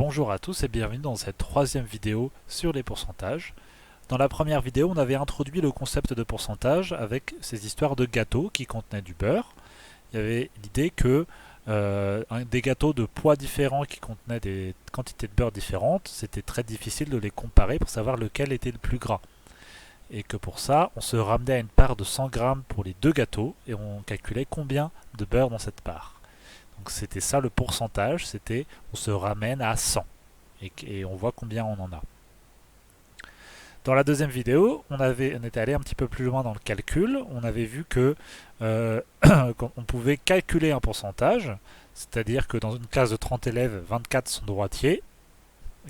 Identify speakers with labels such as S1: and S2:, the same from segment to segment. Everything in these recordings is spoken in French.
S1: Bonjour à tous et bienvenue dans cette troisième vidéo sur les pourcentages. Dans la première vidéo, on avait introduit le concept de pourcentage avec ces histoires de gâteaux qui contenaient du beurre. Il y avait l'idée que des gâteaux de poids différents qui contenaient des quantités de beurre différentes, c'était très difficile de les comparer pour savoir lequel était le plus gras. Et que pour ça, on se ramenait à une part de 100 grammes pour les deux gâteaux et on calculait combien de beurre dans cette part. Donc c'était ça le pourcentage, c'était on se ramène à 100 et on voit combien on en a. Dans la deuxième vidéo, on était allé un petit peu plus loin dans le calcul. On avait vu que on pouvait calculer un pourcentage, c'est-à-dire que dans une classe de 30 élèves, 24 sont droitiers.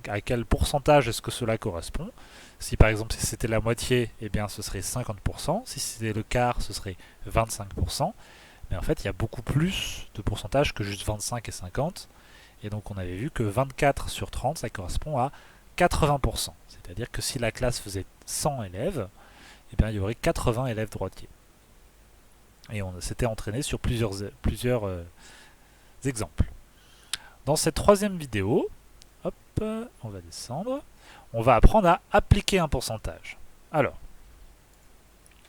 S1: À quel pourcentage est-ce que cela correspond? Si par exemple c'était la moitié, eh bien ce serait 50%. Si c'était le quart, ce serait 25%. Mais en fait, il y a beaucoup plus de pourcentages que juste 25 et 50. Et donc on avait vu que 24 sur 30, ça correspond à 80%. C'est-à-dire que si la classe faisait 100 élèves, eh bien, il y aurait 80 élèves droitiers. Et on s'était entraîné sur plusieurs exemples. Dans cette troisième vidéo, hop, on va descendre, on va apprendre à appliquer un pourcentage. Alors,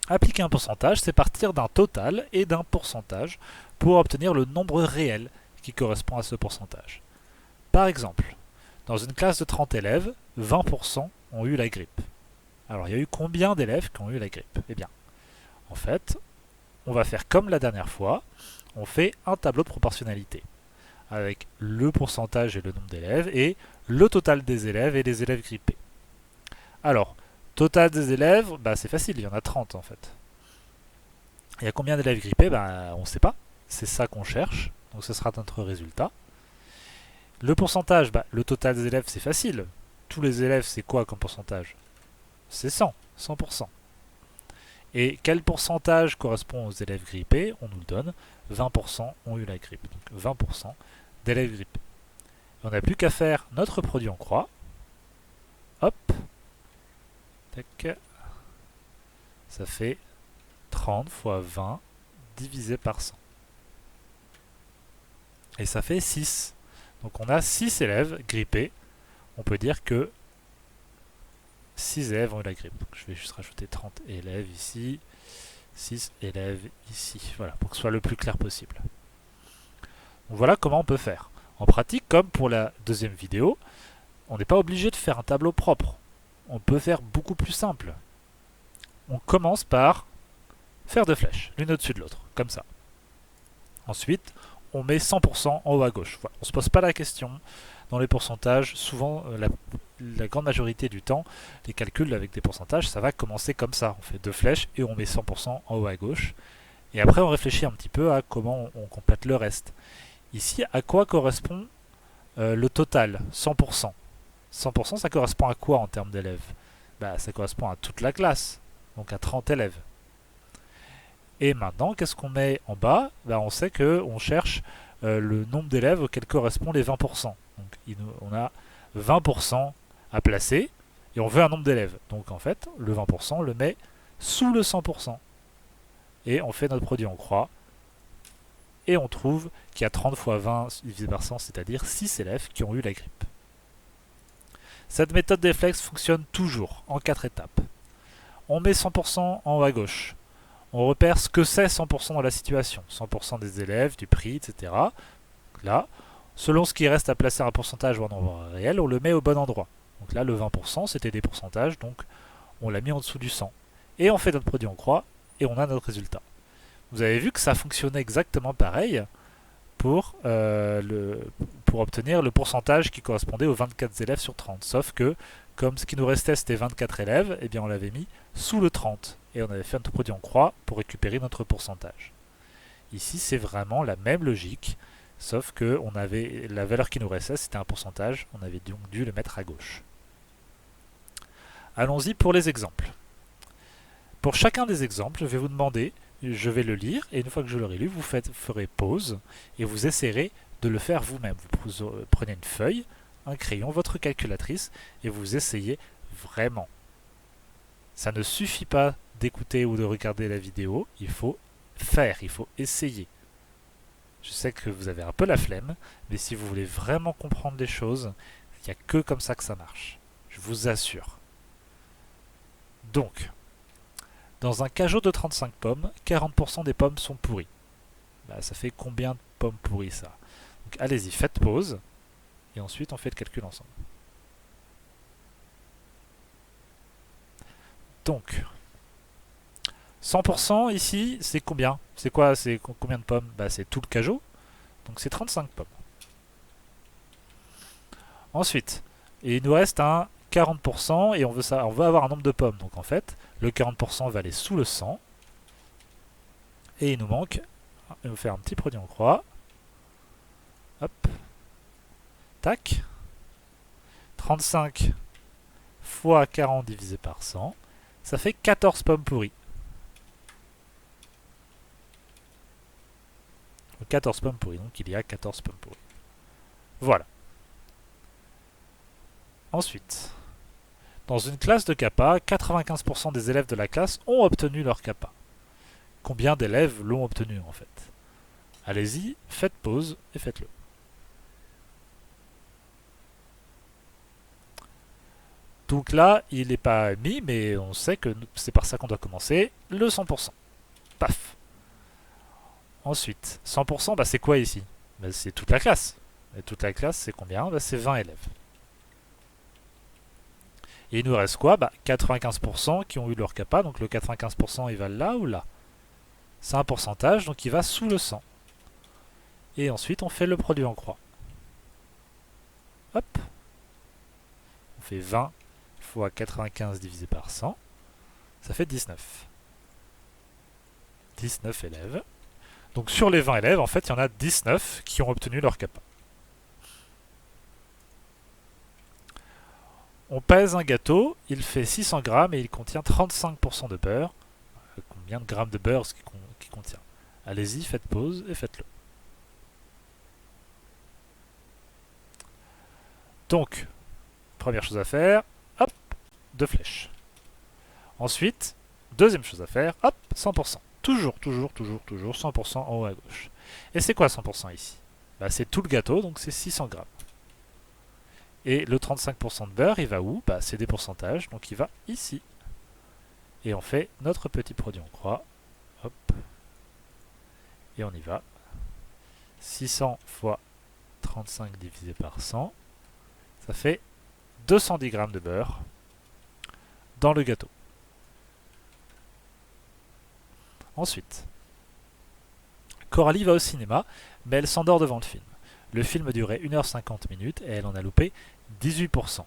S1: appliquer un pourcentage, c'est partir d'un total et d'un pourcentage pour obtenir le nombre réel qui correspond à ce pourcentage. Par exemple, dans une classe de 30 élèves, 20% ont eu la grippe. Alors, il y a eu combien d'élèves qui ont eu la grippe? Eh bien, en fait, on va faire comme la dernière fois, on fait un tableau de proportionnalité avec le pourcentage et le nombre d'élèves et le total des élèves et les élèves grippés. Alors, total des élèves, c'est facile, il y en a 30 en fait. Il y a combien d'élèves grippés? On ne sait pas. C'est ça qu'on cherche, donc ce sera notre résultat. Le pourcentage, le total des élèves, c'est facile. Tous les élèves, c'est quoi comme pourcentage? C'est 100, 100%. Et quel pourcentage correspond aux élèves grippés? On nous le donne, 20% ont eu la grippe. Donc 20% d'élèves grippés. On n'a plus qu'à faire notre produit en croix. Hop. Tac. Ça fait 30 fois 20 divisé par 100. Et ça fait 6. Donc on a 6 élèves grippés. On peut dire que 6 élèves ont eu la grippe. Donc je vais juste rajouter 30 élèves ici, 6 élèves ici. Voilà, pour que ce soit le plus clair possible. Donc voilà comment on peut faire. En pratique, comme pour la deuxième vidéo, on n'est pas obligé de faire un tableau propre. On peut faire beaucoup plus simple. On commence par faire deux flèches, l'une au-dessus de l'autre, comme ça. Ensuite, on met 100% en haut à gauche. Voilà. On ne se pose pas la question. Dans les pourcentages, souvent, la grande majorité du temps, les calculs avec des pourcentages, ça va commencer comme ça. On fait deux flèches et on met 100% en haut à gauche. Et après, on réfléchit un petit peu à comment on complète le reste. Ici, à quoi correspond le total? 100%. 100%, ça correspond à quoi en termes d'élèves? Ça correspond à toute la classe, donc à 30 élèves. Et maintenant, qu'est-ce qu'on met en bas? On sait qu'on cherche le nombre d'élèves auquel correspond les 20%. Donc on a 20% à placer et on veut un nombre d'élèves. Donc en fait, le 20%, on le met sous le 100%. Et on fait notre produit en croix. Et on trouve qu'il y a 30 fois 20 divisé par 100, c'est-à-dire 6 élèves qui ont eu la grippe. Cette méthode des flex fonctionne toujours en 4 étapes. On met 100% en haut à gauche. On repère ce que c'est 100% dans la situation. 100% des élèves, du prix, etc. Là, selon ce qui reste à placer un pourcentage ou un nombre réel, on le met au bon endroit. Donc là, le 20%, c'était des pourcentages, donc on l'a mis en dessous du 100. Et on fait notre produit en croix, et on a notre résultat. Vous avez vu que ça fonctionnait exactement pareil pour obtenir le pourcentage qui correspondait aux 24 élèves sur 30. Sauf que, comme ce qui nous restait c'était 24 élèves, eh bien on l'avait mis sous le 30. Et on avait fait notre produit en croix pour récupérer notre pourcentage. Ici, c'est vraiment la même logique, sauf que la valeur qui nous restait, c'était un pourcentage, on avait donc dû le mettre à gauche. Allons-y pour les exemples. Pour chacun des exemples, je vais vous demander, je vais le lire, et une fois que je l'aurai lu, vous ferez pause, et vous essayerez de le faire vous-même. Vous prenez une feuille, un crayon, votre calculatrice, et vous essayez vraiment. Ça ne suffit pas d'écouter ou de regarder la vidéo, il faut faire, il faut essayer. Je sais que vous avez un peu la flemme, mais si vous voulez vraiment comprendre les choses, Il n'y a que comme ça que ça marche. Je vous assure. Donc, dans un cajot de 35 pommes, 40% des pommes sont pourries. Bah, ça fait combien de pommes pourries ça? Donc allez-y, faites pause. Et ensuite on fait le calcul ensemble. Donc, 100% ici, c'est combien? C'est quoi? C'est combien de pommes? Bah, c'est tout le cajot. Donc c'est 35 pommes. Ensuite, il nous reste un 40% et on veut avoir un nombre de pommes. Donc en fait, le 40% va aller sous le 100. Et il nous manque, on va faire un petit produit en croix. Hop. Tac. 35 fois 40 divisé par 100. Ça fait 14 pommes pourries. 14 pommes pourries, donc il y a 14 pommes pourries. Voilà. Ensuite, dans une classe de CAPA, 95% des élèves de la classe ont obtenu leur CAPA. Combien d'élèves l'ont obtenu en fait? Allez-y, faites pause et faites-le. Donc là, il n'est pas mis, mais on sait que c'est par ça qu'on doit commencer. Le 100%. Paf. Ensuite, 100%, bah c'est quoi ici? Bah c'est toute la classe. Et toute la classe, c'est combien? Bah c'est 20 élèves. Et il nous reste quoi? Bah 95% qui ont eu leur CAPA. Donc le 95%, il va là ou là? C'est un pourcentage, donc il va sous le 100. Et ensuite, on fait le produit en croix. Hop. On fait 20 fois 95 divisé par 100. Ça fait 19. 19 élèves. Donc sur les 20 élèves, en fait, il y en a 19 qui ont obtenu leur CAPA. On pèse un gâteau, il fait 600 grammes et il contient 35% de beurre. Combien de grammes de beurre est-ce qu'il contient? Allez-y, faites pause et faites-le. Donc, première chose à faire, hop, 2 flèches. Ensuite, deuxième chose à faire, hop, 100%. Toujours 100% en haut à gauche. Et c'est quoi 100% ici? Bah, c'est tout le gâteau, donc c'est 600 grammes. Et le 35% de beurre, il va où? Bah, c'est des pourcentages, donc il va ici. Et on fait notre petit produit en croix. Hop. Et on y va. 600 fois 35 divisé par 100, ça fait 210 grammes de beurre dans le gâteau. Ensuite, Coralie va au cinéma, mais elle s'endort devant le film. Le film durait 1h50 minutes et elle en a loupé 18%.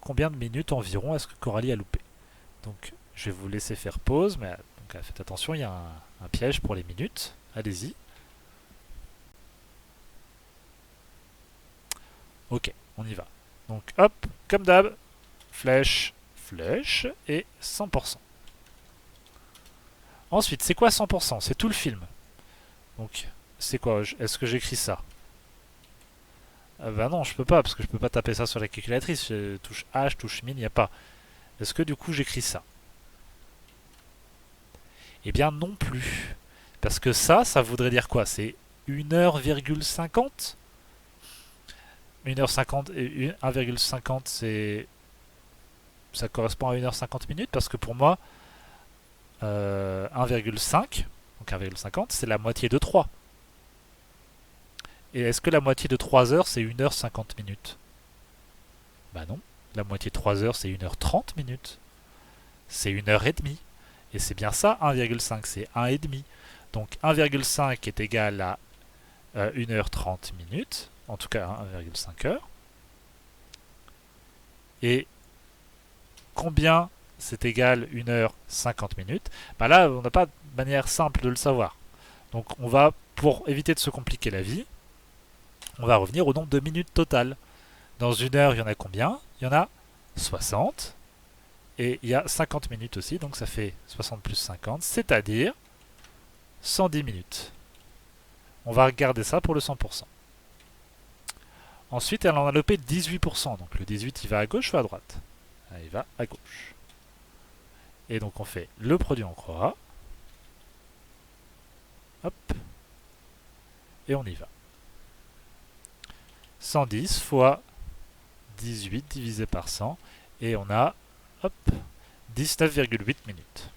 S1: Combien de minutes environ est-ce que Coralie a loupé? Donc, je vais vous laisser faire pause, mais donc, faites attention, il y a un piège pour les minutes. Allez-y. Ok, on y va. Donc, hop, comme d'hab, flèche, flèche et 100%. Ensuite, c'est quoi 100%? C'est tout le film. Donc, c'est quoi? Est-ce que j'écris ça? Bah non, je peux pas, parce que je peux pas taper ça sur la calculatrice. Je touche H, touche min, il n'y a pas. Est-ce que du coup j'écris ça? Eh bien non plus. Parce que ça voudrait dire quoi? C'est 1h,50? 1h50 et 1,50 c'est... Ça correspond à 1h50 minutes, parce que pour moi, 1,5, donc 1,50, c'est la moitié de 3. Et est-ce que la moitié de 3 heures, c'est 1h50 minutes? Bah non. La moitié de 3 heures, c'est 1h30 minutes. C'est 1h30. Et c'est bien ça, 1,5, c'est 1,5. Donc 1,5 est égal à 1h30 minutes, en tout cas 1,5 heures. Et combien c'est égal 1h50 minutes? Bah là, on n'a pas de manière simple de le savoir. Donc on va, pour éviter de se compliquer la vie, on va revenir au nombre de minutes totales. Dans une heure, il y en a combien? Il y en a 60. Et il y a 50 minutes aussi, donc ça fait 60 plus 50, c'est-à-dire 110 minutes. On va regarder ça pour le 100%. Ensuite, elle en a lopé 18%. Donc le 18, il va à gauche ou à droite? Il va à gauche. Et donc on fait le produit en croix. Hop. Et on y va. 110 fois 18 divisé par 100, et on a, hop, 19,8 minutes.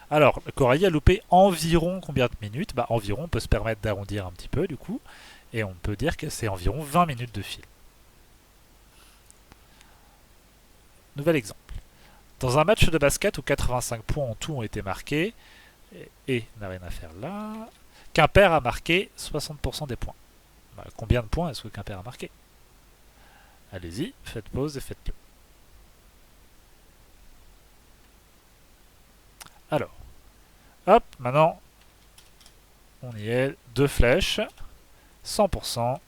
S1: Alors, Coralie a loupé environ combien de minutes? Bah, environ, on peut se permettre d'arrondir un petit peu du coup, et on peut dire que c'est environ 20 minutes de fil. Nouvel exemple. Dans un match de basket où 85 points en tout ont été marqués, et n'a rien à faire là, Quimper a marqué 60% des points. Bah, combien de points est-ce que Quimper a marqué? Allez-y, faites pause et faites-le. Alors, hop, maintenant, on y est, 2 flèches, 100%.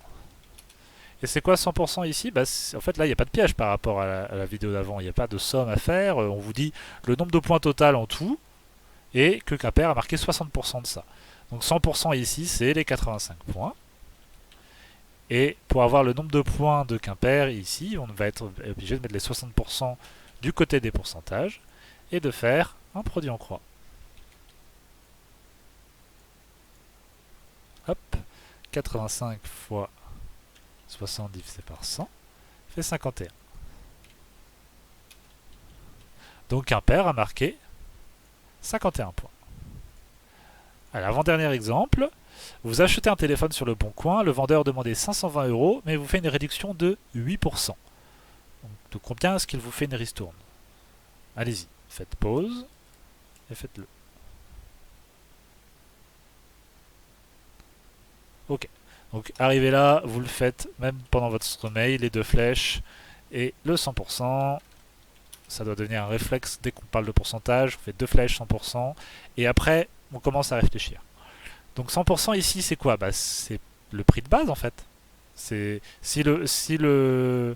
S1: Et c'est quoi 100% ici? Bah, en fait, là, il n'y a pas de piège par rapport à la vidéo d'avant. Il n'y a pas de somme à faire. On vous dit le nombre de points total en tout et que Quimper a marqué 60% de ça. Donc 100% ici, c'est les 85 points. Et pour avoir le nombre de points de Quimper ici, on va être obligé de mettre les 60% du côté des pourcentages et de faire un produit en croix. Hop, 85 fois 60 divisé par 100 fait 51. Donc Quimper a marqué 51 points. Alors, avant-dernier exemple, vous achetez un téléphone sur le bon coin, le vendeur demandait 520 €, mais vous fait une réduction de 8%. Donc, de combien est-ce qu'il vous fait une ristourne? Allez-y, faites pause et faites-le. Ok. Donc arrivé là, vous le faites même pendant votre sommeil, les 2 flèches et le 100%. Ça doit devenir un réflexe dès qu'on parle de pourcentage. On fait 2 flèches 100% et après on commence à réfléchir. Donc 100% ici c'est quoi? Bah, c'est le prix de base en fait. C'est si le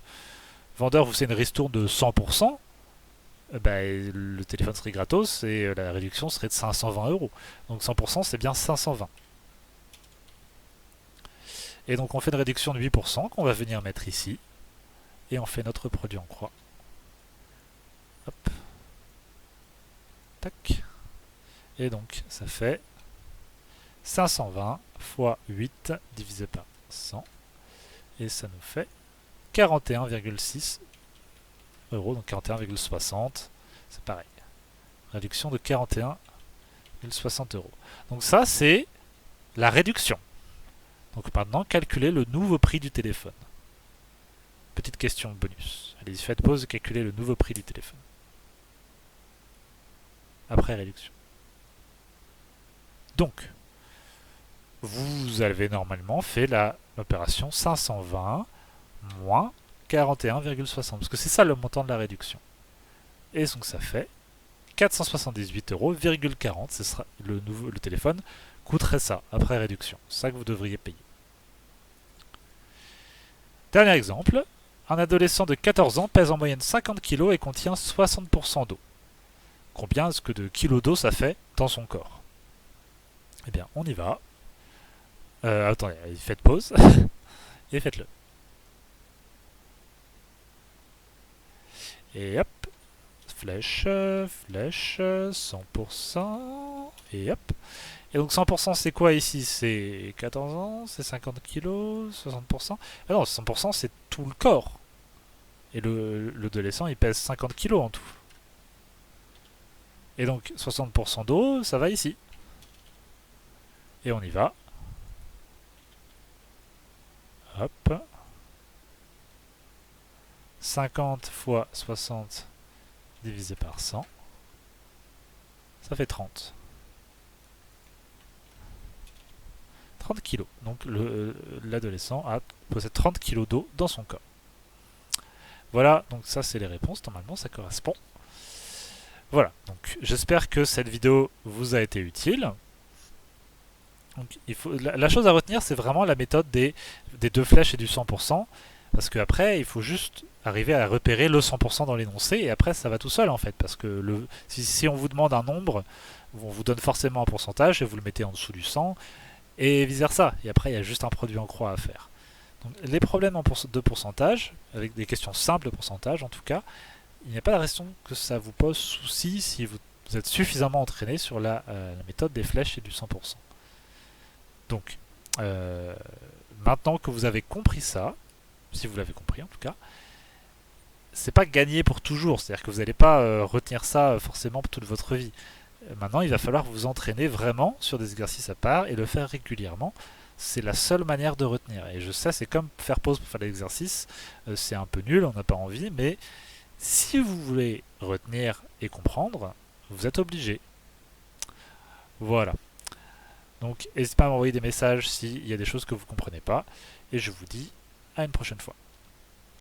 S1: vendeur vous fait une ristourne de 100%, bah, le téléphone serait gratos et la réduction serait de 520 €. Donc 100% c'est bien 520. Et donc on fait une réduction de 8% qu'on va venir mettre ici. Et on fait notre produit en croix. Hop. Tac. Et donc ça fait 520 fois 8 divisé par 100. Et ça nous fait 41,6 €. Donc 41,60. C'est pareil. Réduction de 41,60 €. Donc ça c'est la réduction. Donc maintenant, calculez le nouveau prix du téléphone. Petite question bonus. Allez-y, faites pause et calculez le nouveau prix du téléphone. Après réduction. Donc, vous avez normalement fait l'opération 520 moins 41,60. Parce que c'est ça le montant de la réduction. Et donc ça fait 478,40 €. Ce sera le téléphone coûterait ça après réduction. C'est ça que vous devriez payer. Dernier exemple, un adolescent de 14 ans pèse en moyenne 50 kg et contient 60% d'eau. Combien est-ce que de kilos d'eau ça fait dans son corps? Eh bien, on y va. Attendez, faites pause et faites-le. Et hop, flèche, flèche, 100%, et hop. Et donc 100% c'est quoi ici? C'est 14 ans, c'est 50 kg, 60%. Ah non, 100% c'est tout le corps. Et l'adolescent il pèse 50 kg en tout. Et donc 60% d'eau, ça va ici. Et on y va. Hop. 50 fois 60 divisé par 100. Ça fait 30. 30 kg. Donc l'adolescent possède 30 kg d'eau dans son corps. Voilà, donc ça c'est les réponses, normalement ça correspond. Voilà, donc j'espère que cette vidéo vous a été utile. Donc, la chose à retenir, c'est vraiment la méthode des 2 flèches et du 100%, parce qu'après, il faut juste arriver à repérer le 100% dans l'énoncé, et après ça va tout seul en fait, parce que si on vous demande un nombre, on vous donne forcément un pourcentage, et vous le mettez en dessous du 100, et vice versa, et après il y a juste un produit en croix à faire. Donc, les problèmes de pourcentage, avec des questions simples de pourcentage en tout cas, il n'y a pas de raison que ça vous pose souci si vous êtes suffisamment entraîné sur la méthode des flèches et du 100%. Donc, maintenant que vous avez compris ça, si vous l'avez compris en tout cas. C'est pas gagné pour toujours, c'est-à-dire que vous n'allez pas retenir ça forcément pour toute votre vie. Maintenant, il va falloir vous entraîner vraiment sur des exercices à part et le faire régulièrement. C'est la seule manière de retenir. Et je sais, c'est comme faire pause pour faire l'exercice. C'est un peu nul, on n'a pas envie, mais si vous voulez retenir et comprendre, vous êtes obligé. Voilà. Donc, n'hésitez pas à m'envoyer des messages s'il y a des choses que vous ne comprenez pas. Et je vous dis à une prochaine fois.